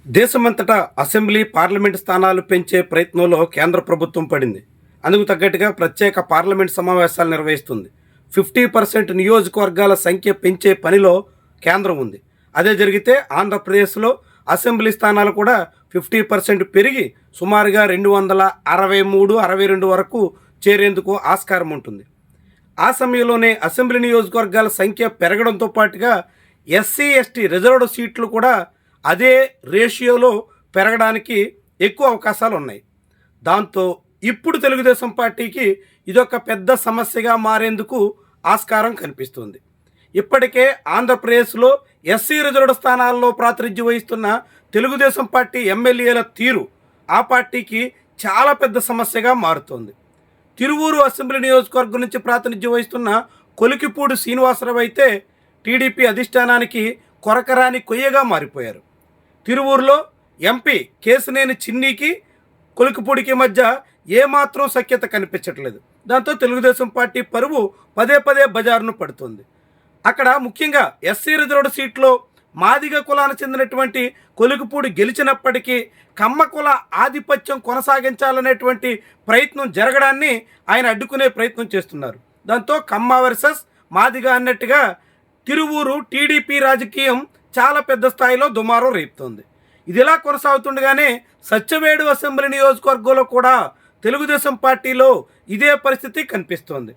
దేశమంతటా assembly, parliament స్థానాలు పెంచే ప్రయత్నంలో కేంద్ర ప్రభుత్వం పడింది. అందుకు తగ్గట్టుగా ప్రత్యేక పార్లమెంట్ సమావేశాలు నిర్వహిస్తుంది. 50% నియోజకవర్గాల సంఖ్య పెంచే పనిలో కేంద్రం ఉంది. అదే జరిగితే ఆంధ్రప్రదేశ్లో అసెంబ్లీ స్థానాలు కూడా 50% పెరిగి సుమారుగా 263, 62 వరకు చేరేందుకు ఆస్కారం ఉంటుంది. ఆ సమయంలోనే అసెంబ్లీ నియోజకవర్గాల సంఖ్య పెరగడంతో పాటుగా ఎస్సీ, ఎస్టీ రిజర్వ్డ్ సీట్లు కూడా అదే రేషియోలో పెరగడానికి ఎక్కువ అవకాశాలు ఉన్నాయి. దాంతో ఇప్పుడు తెలుగుదేశం పార్టీకి ఇదొక పెద్ద సమస్యగా మారేందుకు ఆస్కారం కనిపిస్తుంది. ఇప్పటికే ఆంధ్రప్రదేశ్లో ఎస్సీ రిజర్వ్డ్ స్థానాల్లో ప్రాతినిధ్యం వహిస్తున్న తెలుగుదేశం పార్టీ ఎమ్మెల్యేల తీరు ఆ పార్టీకి చాలా పెద్ద సమస్యగా మారుతోంది. తిరువూరు అసెంబ్లీ నియోజకవర్గం నుంచి ప్రాతినిధ్యం వహిస్తున్న కొలికిపూడి శ్రీనివాసరావు అయితే టీడీపీ అధిష్టానానికి కొరకరాని కొయ్యగా మారిపోయారు. తిరువూరులో ఎంపీ కేశినేని చిన్నికి కొలికిపూడికి మధ్య ఏమాత్రం సఖ్యత కనిపించట్లేదు. దాంతో తెలుగుదేశం పార్టీ పరువు పదే పదే బజారును పడుతుంది. అక్కడ ముఖ్యంగా ఎస్సీ రిజర్వ్డ్ సీట్లో మాదిగ కులానికి చెందినటువంటి కొలికిపూడి గెలిచినప్పటికీ కమ్మ కుల ఆధిపత్యం కొనసాగించాలనేటువంటి ప్రయత్నం జరగడాన్ని ఆయన అడ్డుకునే ప్రయత్నం చేస్తున్నారు. దాంతో కమ్మ వర్సెస్ మాదిగ అన్నట్టుగా తిరువూరు టీడీపీ రాజకీయం చాలా పెద్ద స్థాయిలో దుమారం రేపుతోంది. ఇదిలా కొనసాగుతుండగానే సత్యవేడు అసెంబ్లీ నియోజకవర్గంలో కూడా తెలుగుదేశం పార్టీలో ఇదే పరిస్థితి కనిపిస్తోంది.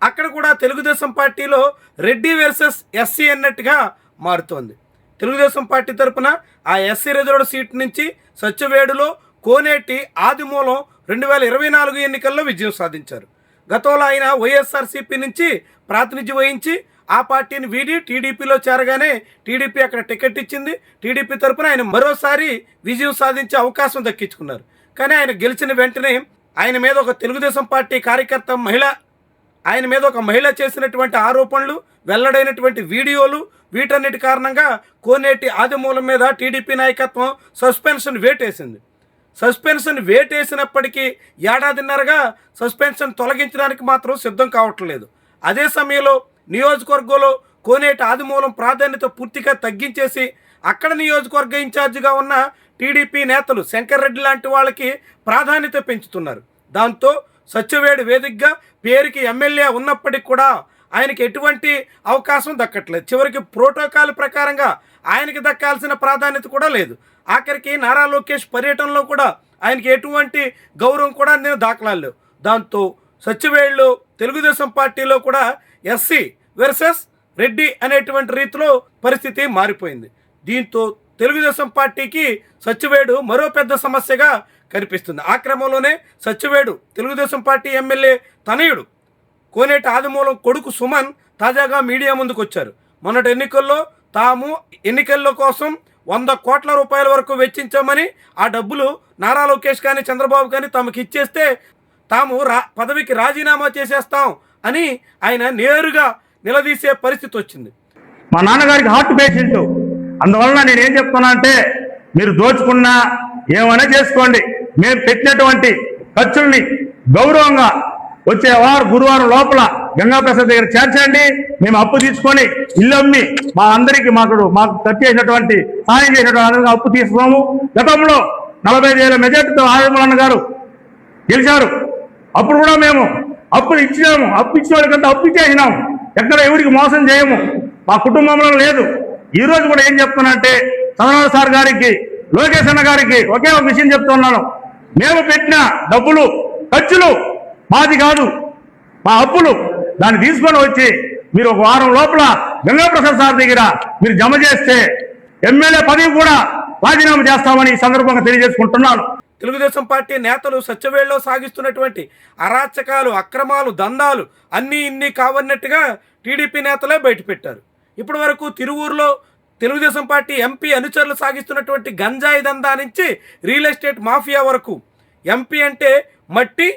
అక్కడ కూడా తెలుగుదేశం పార్టీలో రెడ్డి వర్సెస్ ఎస్సీ అన్నట్టుగా మారుతోంది. తెలుగుదేశం పార్టీ తరఫున ఆ ఎస్సీ రిజర్వ్డ్ సీట్ నుంచి సత్యవేడులో కోనేటి ఆదిమూలం 2024 ఎన్నికల్లో విజయం సాధించారు. గతంలో ఆయన వైఎస్ఆర్సీపీ నుంచి ప్రాతినిధ్యం వహించి ఆ పార్టీని వీడి టీడీపీలో చేరగానే టీడీపీ అక్కడ టికెట్ ఇచ్చింది. టీడీపీ తరఫున ఆయన మరోసారి విజయం సాధించే అవకాశం దక్కించుకున్నారు. కానీ ఆయన గెలిచిన వెంటనే ఆయన మీద ఒక తెలుగుదేశం పార్టీ కార్యకర్త ఆయన మీద ఒక మహిళ చేసినటువంటి ఆరోపణలు, వెల్లడైనటువంటి వీడియోలు, వీటన్నిటి కారణంగా కోనేటి ఆదిమూలం మీద టీడీపీ నాయకత్వం సస్పెన్షన్ వేటేసింది. సస్పెన్షన్ వేటేసినప్పటికీ ఏడాదిన్నరగా సస్పెన్షన్ తొలగించడానికి మాత్రం సిద్ధం కావట్లేదు. అదే సమయంలో నియోజకవర్గంలో కోనేటి ఆదిమూలం ప్రాధాన్యత పూర్తిగా తగ్గించేసి అక్కడ నియోజకవర్గ ఇన్ఛార్జిగా ఉన్న టీడీపీ నేతలు శంకర్ రెడ్డి లాంటి వాళ్ళకి ప్రాధాన్యత పెంచుతున్నారు. దాంతో సత్యవేడు వేదికగా పేరుకి ఎమ్మెల్యే ఉన్నప్పటికీ కూడా ఆయనకి ఎటువంటి అవకాశం దక్కట్లేదు. చివరికి ప్రోటోకాల్ ప్రకారంగా ఆయనకి దక్కాల్సిన ప్రాధాన్యత కూడా లేదు. ఆఖరికి నారా లోకేష్ పర్యటనలో కూడా ఆయనకి ఎటువంటి గౌరవం కూడా నేను దాఖలాలు లేవు. దాంతో సత్యవేడులో తెలుగుదేశం పార్టీలో కూడా ఎస్సీ వర్సెస్ రెడ్డి అనేటువంటి రీతిలో పరిస్థితి మారిపోయింది. దీంతో తెలుగుదేశం పార్టీకి సత్యవేడు మరో పెద్ద సమస్యగా కనిపిస్తుంది. ఆ క్రమంలోనే సత్యవేడు తెలుగుదేశం పార్టీ ఎమ్మెల్యే తనయుడు కోనేటి ఆదిమూలం కొడుకు సుమన్ తాజాగా మీడియా ముందుకు వచ్చారు. మొన్నటి ఎన్నికల్లో తాము ఎన్నికల కోసం 100 కోట్ల రూపాయల వరకు వెచ్చించామని, ఆ డబ్బులు నారా లోకేష్ కానీ చంద్రబాబు కానీ తమకు ఇచ్చేస్తే తాము పదవికి రాజీనామా చేసేస్తాం అని ఆయన నేరుగా నిలదీసే పరిస్థితి వచ్చింది. మా నాన్నగారికి హార్ట్ పేషెంట్, అందువలన నేనేం చెప్తున్నా అంటే మీరు దోచుకున్నా ఏమైనా చేసుకోండి, మేము పెట్టినటువంటి ఖర్చుల్ని గౌరవంగా వచ్చే గురువారం లోపల గంగాప్రసాద్ దగ్గర చేర్చండి. మేము అప్పు తీసుకొని ఇల్లు అమ్మి మాకు ఖర్చు చేసినటువంటి సహాయం చేసినటువంటి అప్పు తీసుకోము. గతంలో 45,000 మెజార్టీతో ఆదిమూలన్న గారు గెలిచారు. అప్పుడు కూడా మేము అప్పులు ఇచ్చినాము. అప్పు ఇచ్చిన వాళ్ళకంతా అప్పు ఇచ్చేసినాము. ఎక్కడ ఎవరికి మోసం చేయము, మా కుటుంబంలో లేదు. ఈ రోజు కూడా ఏం చెప్తున్నా చంద్రబాబు సార్ గారికి, లోకేష్ అన్న గారికి ఒకే ఒక విషయం చెప్తున్నాను. మేము పెట్టిన డబ్బులు ఖర్చులు మాది కాదు, మా అప్పులు. దాన్ని తీసుకొని వచ్చి మీరు ఒక వారం లోపల గంగాప్రసాద్ సార్ దగ్గర మీరు జమ చేస్తే ఎమ్మెల్యే పదవి కూడా రాజీనామా చేస్తామని ఈ సందర్భంగా తెలియజేసుకుంటున్నాను. తెలుగుదేశం పార్టీ నేతలు సత్యవేడులో సాగిస్తున్నటువంటి అరాచకాలు, అక్రమాలు, దందాలు అన్నీ ఇన్ని కావన్నట్టుగా టీడీపీ నేతలే బయటపెట్టారు. ఇప్పటి వరకు తిరువూరులో తెలుగుదేశం పార్టీ ఎంపీ అనుచరులు సాగిస్తున్నటువంటి గంజాయి దందా నుంచి రియల్ ఎస్టేట్ మాఫియా వరకు ఎంపీ అంటే మట్టి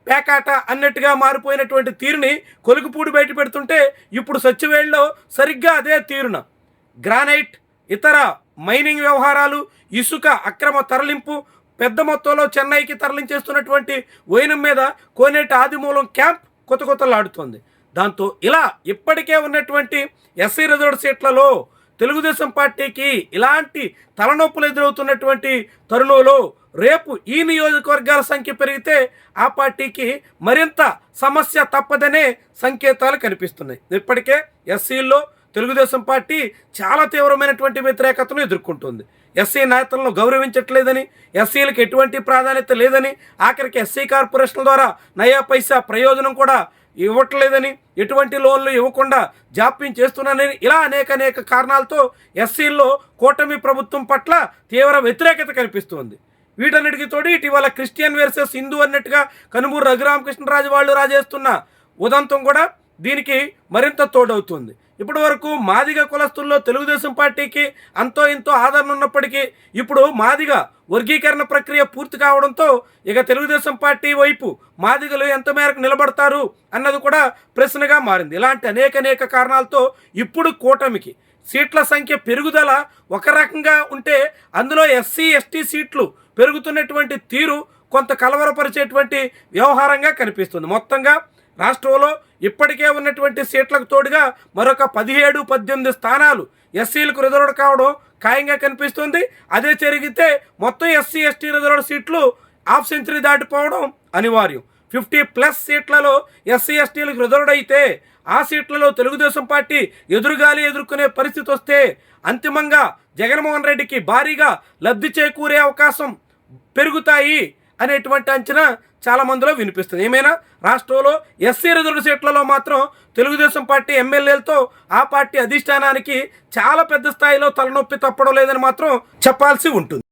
పేకాట అన్నట్టుగా మారిపోయినటువంటి తీరుని కొలికిపూడి బయట పెడుతుంటే ఇప్పుడు సత్యవేడులో సరిగ్గా అదే తీరున గ్రానైట్, ఇతర మైనింగ్ వ్యవహారాలు, ఇసుక అక్రమ తరలింపు, పెద్ద మొత్తంలో చెన్నైకి తరలించేస్తున్నటువంటి వైనం మీద కోనేటి ఆదిమూలం క్యాంప్ కొత్తలాడుతోంది. దాంతో ఇలా ఇప్పటికే ఉన్నటువంటి ఎస్సీ రిజర్వ్డ్ సీట్లలో తెలుగుదేశం పార్టీకి ఇలాంటి తలనొప్పులు ఎదురవుతున్నటువంటి తరుణంలో రేపు ఈ నియోజకవర్గాల సంఖ్య పెరిగితే ఆ పార్టీకి మరింత సమస్య తప్పదనే సంకేతాలు కనిపిస్తున్నాయి. ఇప్పటికే ఎస్సీల్లో తెలుగుదేశం పార్టీ చాలా తీవ్రమైనటువంటి వ్యతిరేకతను ఎదుర్కొంటుంది. ఎస్సీ నేతలను గౌరవించట్లేదని, ఎస్సీలకు ఎటువంటి ప్రాధాన్యత లేదని, ఆఖరికి ఎస్సీ కార్పొరేషన్ల ద్వారా నయా పైసా ప్రయోజనం కూడా ఇవ్వట్లేదని, ఎటువంటి లోన్లు ఇవ్వకుండా జాప్యం చేస్తున్నానని, ఇలా అనేక కారణాలతో ఎస్సీల్లో కూటమి ప్రభుత్వం పట్ల తీవ్ర వ్యతిరేకత కనిపిస్తుంది. వీటన్నిటికీ తోడు ఇటీవల క్రిస్టియన్ వర్సెస్ హిందూ అన్నట్టుగా కనుమూరు రఘురామకృష్ణరాజు వాళ్ళు రాజేస్తున్న ఉదంతం కూడా దీనికి మరింత తోడవుతుంది. ఇప్పటి వరకు మాదిగ కులస్తుల్లో తెలుగుదేశం పార్టీకి అంతో ఇంతో ఆదరణ ఉన్నప్పటికీ ఇప్పుడు మాదిగ వర్గీకరణ ప్రక్రియ పూర్తి కావడంతో ఇక తెలుగుదేశం పార్టీ వైపు మాదిగలు ఎంత మేరకు నిలబడతారు అన్నది కూడా ప్రశ్నగా మారింది. ఇలాంటి అనేక కారణాలతో ఇప్పుడు కూటమికి సీట్ల సంఖ్య పెరుగుదల ఒక రకంగా ఉంటే అందులో ఎస్సీ ఎస్టీ సీట్లు పెరుగుతున్నటువంటి తీరు కొంత కలవరపరిచేటువంటి వ్యవహారంగా కనిపిస్తుంది. మొత్తంగా రాష్ట్రంలో ఇప్పటికే ఉన్నటువంటి సీట్లకు తోడుగా మరొక 17-18 స్థానాలు ఎస్సీలకు రిజర్వ్డ్ కావడం ఖాయంగా కనిపిస్తుంది. అదే జరిగితే మొత్తం ఎస్సీ ఎస్టీ రిజర్వ్డ్ సీట్లు హాఫ్ సెంచరీ దాటిపోవడం అనివార్యం. 50+ సీట్లలో ఎస్సీ ఎస్టీలకు రిజర్వ్డ్ అయితే ఆ సీట్లలో తెలుగుదేశం పార్టీ ఎదురుగాలి ఎదుర్కొనే పరిస్థితి వస్తే అంతిమంగా జగన్మోహన్ రెడ్డికి భారీగా లబ్ధి చేకూరే అవకాశం పెరుగుతాయి అనేటువంటి అంచనా చాలా మందిలో వినిపిస్తుంది. ఏమైనా రాష్ట్రంలో ఎస్సీ రిజర్వ్డ్ సీట్లలో మాత్రం తెలుగుదేశం పార్టీ ఎమ్మెల్యేలతో ఆ పార్టీ అధిష్టానానికి చాలా పెద్ద స్థాయిలో తలనొప్పి తప్పడం లేదని మాత్రం చెప్పాల్సి ఉంటుంది.